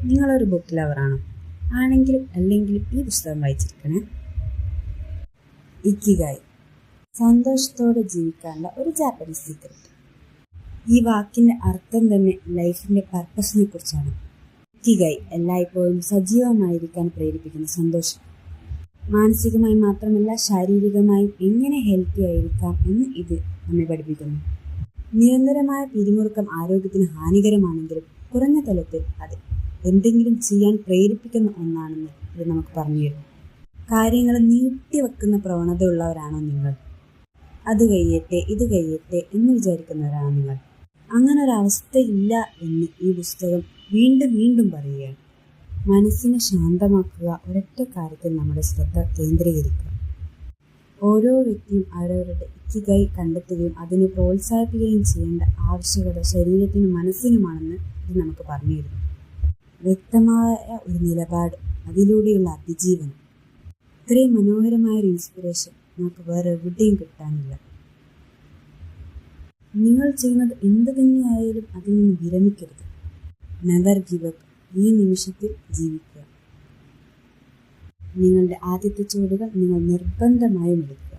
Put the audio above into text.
നിങ്ങളൊരു ബുക്ക് ലവറാണോ? ആണെങ്കിലും അല്ലെങ്കിലും ഈ പുസ്തകം വായിച്ചിരിക്കണേ. ഇക്കിഗായ്, സന്തോഷത്തോടെ ജീവിക്കാനുള്ള ഒരു ജാപ്പനീസ് സീക്രട്ട്. ഈ വാക്കിന്റെ അർത്ഥം തന്നെ ലൈഫിന്റെ പർപ്പസിനെ കുറിച്ചാണ്. ഇക്കിഗായ് എല്ലായ്പ്പോഴും സജീവമായിരിക്കാൻ പ്രേരിപ്പിക്കുന്ന സന്തോഷം. മാനസികമായി മാത്രമല്ല ശാരീരികമായും എങ്ങനെ ഹെൽത്തി ആയിരിക്കാം എന്ന് ഇത് നമ്മെ പഠിപ്പിക്കുന്നു. നിരന്തരമായ പിരിമുറുക്കം ആരോഗ്യത്തിന് ഹാനികരമാണെങ്കിലും കുറഞ്ഞ തലത്തിൽ അത് എന്തെങ്കിലും ചെയ്യാൻ പ്രേരിപ്പിക്കുന്ന ഒന്നാണെന്ന് ഇത് നമുക്ക് പറഞ്ഞു തരുന്നു. കാര്യങ്ങൾ നീട്ടിവെക്കുന്ന പ്രവണത ഉള്ളവരാണോ നിങ്ങൾ? അത് കഴിയട്ടെ ഇത് കഴിയട്ടെ എന്ന് വിചാരിക്കുന്നവരാണോ നിങ്ങൾ? അങ്ങനെ ഒരവസ്ഥയില്ല എന്ന് ഈ പുസ്തകം വീണ്ടും വീണ്ടും പറയുകയാണ്. മനസ്സിനെ ശാന്തമാക്കുക, ഒരൊറ്റ കാര്യത്തിൽ നമ്മുടെ ശ്രദ്ധ കേന്ദ്രീകരിക്കുക. ഓരോ വ്യക്തിയും അവരവരുടെ ഇക്കിഗായ് കണ്ടെത്തുകയും അതിനെ പ്രോത്സാഹിപ്പിക്കുകയും ചെയ്യേണ്ട ആവശ്യകത ശരീരത്തിനും മനസ്സിനുമാണെന്ന് ഇത് നമുക്ക് പറഞ്ഞു തരുന്നു. വ്യക്തമായ ഒരു നിലപാട്, അതിലൂടെയുള്ള അതിജീവനം. ഇത്രയും മനോഹരമായൊരു ഇൻസ്പിറേഷൻ നമുക്ക് വേറെ എവിടെയും കിട്ടാനില്ല. നിങ്ങൾ ചെയ്യുന്നത് എന്ത് തന്നെയായാലും അതിൽ നിന്ന് വിരമിക്കരുത്. Never give up. ഈ നിമിഷത്തിൽ ജീവിക്കുക. നിങ്ങളുടെ ആദ്യത്തെ ചുവടുകൾ നിങ്ങൾ നിർബന്ധമായും എടുക്കുക.